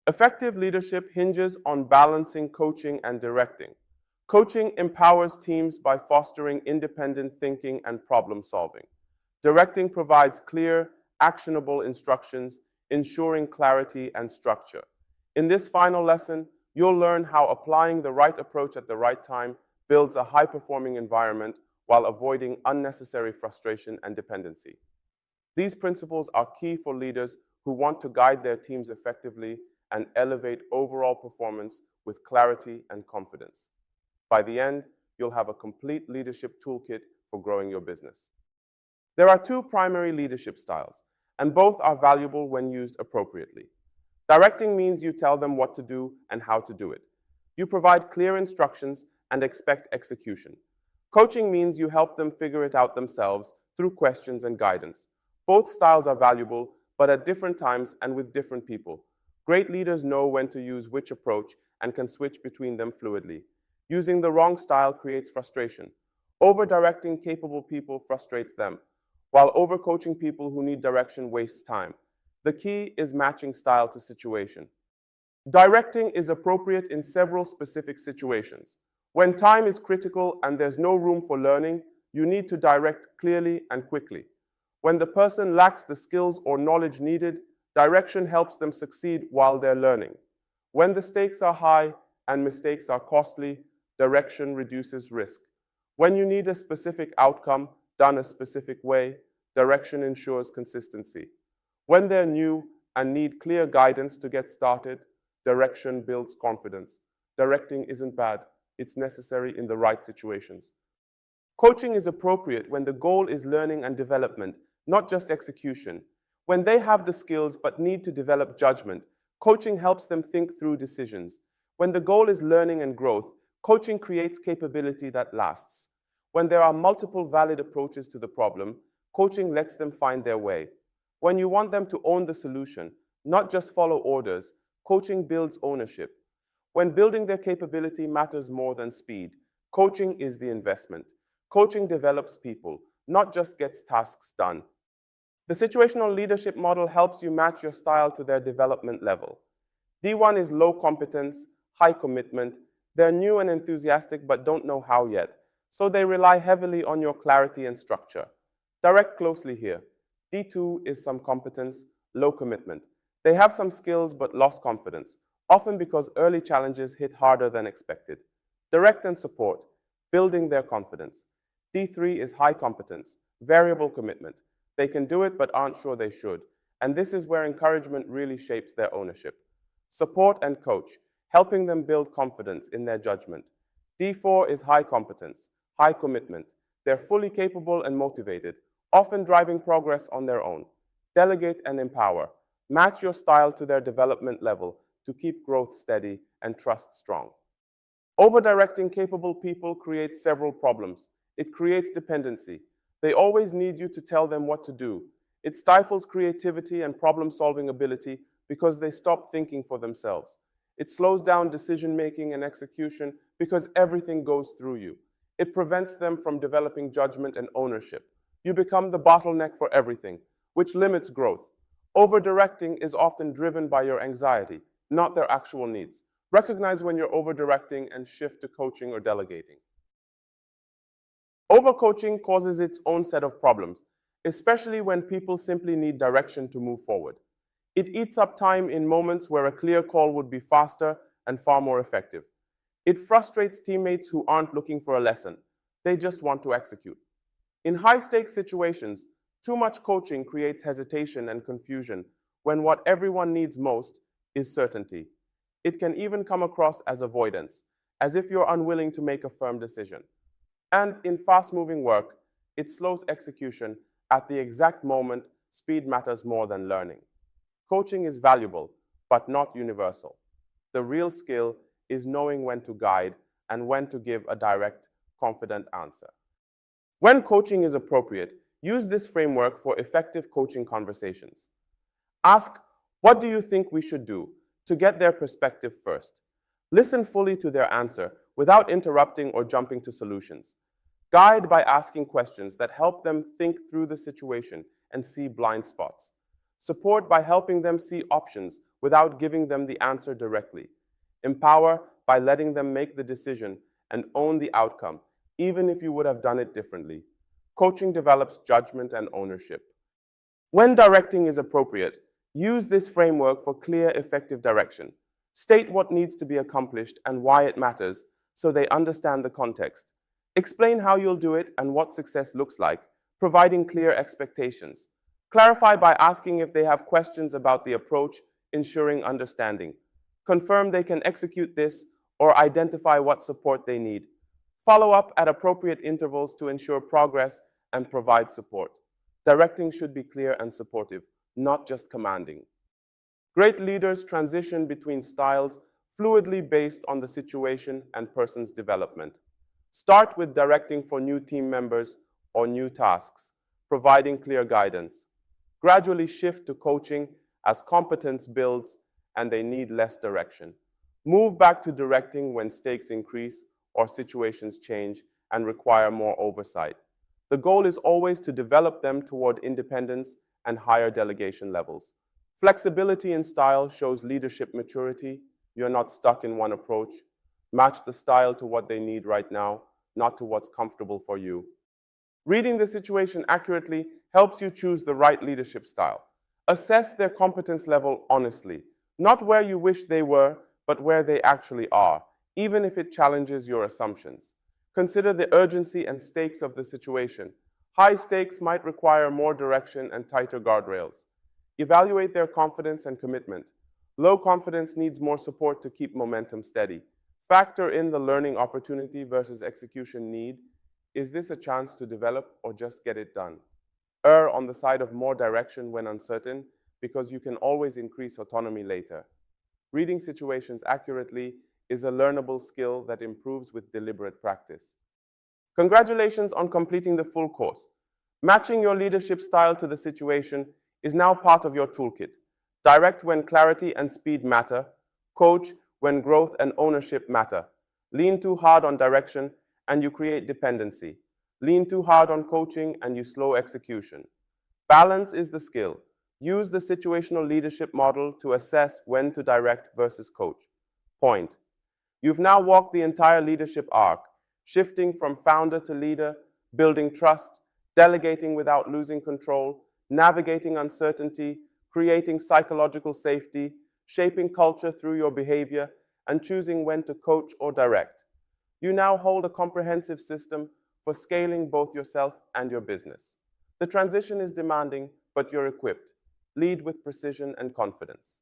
Effective leadership hinges on balancing coaching and directing. Coaching empowers teams by fostering independent thinking and problem solving. Directing provides clear, actionable instructions, ensuring clarity and structure. In this final lesson, you'll learn how applying the right approach at the right time builds a high-performing environment while avoiding unnecessary frustration and dependency. These principles are key for leaders who want to guide their teams effectively and elevate overall performance with clarity and confidence. By the end, you'll have a complete leadership toolkit for growing your business. There are two primary leadership styles, and both are valuable when used appropriately. Directing means you tell them what to do and how to do it. You provide clear instructions and expect execution. Coaching means you help them figure it out themselves through questions and guidance. Both styles are valuable, but at different times and with different people. Great leaders know when to use which approach and can switch between them fluidly. Using the wrong style creates frustration. Over-directing capable people frustrates them, while over-coaching people who need direction wastes time. The key is matching style to situation. Directing is appropriate in several specific situations. When time is critical and there's no room for learning, you need to direct clearly and quickly. When the person lacks the skills or knowledge needed, direction helps them succeed while they're learning. When the stakes are high and mistakes are costly, direction reduces risk. When you need a specific outcome done a specific way, direction ensures consistency. When they're new and need clear guidance to get started, direction builds confidence. Directing isn't bad, it's necessary in the right situations. Coaching is appropriate when the goal is learning and development, not just execution. When they have the skills but need to develop judgment, coaching helps them think through decisions. When the goal is learning and growth, coaching creates capability that lasts. When there are multiple valid approaches to the problem, coaching lets them find their way. When you want them to own the solution, not just follow orders, coaching builds ownership. When building their capability matters more than speed, coaching is the investment. Coaching develops people, not just gets tasks done. The situational leadership model helps you match your style to their development level. D1 is low competence, high commitment. They're new and enthusiastic but don't know how yet, so they rely heavily on your clarity and structure. Direct closely here. D2 is some competence, low commitment. They have some skills but lost confidence, often because early challenges hit harder than expected. Direct and support, building their confidence. D3 is high competence, variable commitment. They can do it but aren't sure they should, and this is where encouragement really shapes their ownership. Support and coach, helping them build confidence in their judgment. D4 is high competence, high commitment. They're fully capable and motivated, often driving progress on their own. Delegate and empower. Match your style to their development level to keep growth steady and trust strong. Over-directing capable people creates several problems. It creates dependency. They always need you to tell them what to do. It stifles creativity and problem-solving ability because they stop thinking for themselves. It slows down decision-making and execution because everything goes through you. It prevents them from developing judgment and ownership. You become the bottleneck for everything, which limits growth. Over-directing is often driven by your anxiety, not their actual needs. Recognize when you're over-directing and shift to coaching or delegating. Overcoaching causes its own set of problems, especially when people simply need direction to move forward. It eats up time in moments where a clear call would be faster and far more effective. It frustrates teammates who aren't looking for a lesson. They just want to execute. In high-stakes situations, too much coaching creates hesitation and confusion when what everyone needs most is certainty. It can even come across as avoidance, as if you're unwilling to make a firm decision. And in fast-moving work, it slows execution at the exact moment speed matters more than learning. Coaching is valuable, but not universal. The real skill is knowing when to guide and when to give a direct, confident answer. When coaching is appropriate, use this framework for effective coaching conversations. Ask, what do you think we should do, to get their perspective first. Listen fully to their answer without interrupting or jumping to solutions. Guide by asking questions that help them think through the situation and see blind spots. Support by helping them see options without giving them the answer directly. Empower by letting them make the decision and own the outcome, even if you would have done it differently. Coaching develops judgment and ownership. When directing is appropriate, use this framework for clear, effective direction. State what needs to be accomplished and why it matters so they understand the context. Explain how you'll do it and what success looks like, providing clear expectations. Clarify by asking if they have questions about the approach, ensuring understanding. Confirm they can execute this or identify what support they need. Follow up at appropriate intervals to ensure progress and provide support. Directing should be clear and supportive, not just commanding. Great leaders transition between styles fluidly based on the situation and person's development. Start with directing for new team members or new tasks, providing clear guidance. Gradually shift to coaching as competence builds and they need less direction. Move back to directing when stakes increase or situations change and require more oversight. The goal is always to develop them toward independence and higher delegation levels. Flexibility in style shows leadership maturity. You're not stuck in one approach. Match the style to what they need right now, not to what's comfortable for you. Reading the situation accurately helps you choose the right leadership style. Assess their competence level honestly, not where you wish they were, but where they actually are, even if it challenges your assumptions. Consider the urgency and stakes of the situation. High stakes might require more direction and tighter guardrails. Evaluate their confidence and commitment. Low confidence needs more support to keep momentum steady. Factor in the learning opportunity versus execution need. Is this a chance to develop or just get it done? Err on the side of more direction when uncertain, because you can always increase autonomy later. Reading situations accurately is a learnable skill that improves with deliberate practice. Congratulations on completing the full course. Matching your leadership style to the situation is now part of your toolkit. Direct when clarity and speed matter. Coach when growth and ownership matter. Lean too hard on direction and you create dependency. Lean too hard on coaching and you slow execution. Balance is the skill. Use the situational leadership model to assess when to direct versus coach. Point. You've now walked the entire leadership arc, shifting from founder to leader, building trust, delegating without losing control, navigating uncertainty, creating psychological safety, shaping culture through your behavior, and choosing when to coach or direct. You now hold a comprehensive system for scaling both yourself and your business. The transition is demanding, but you're equipped. Lead with precision and confidence.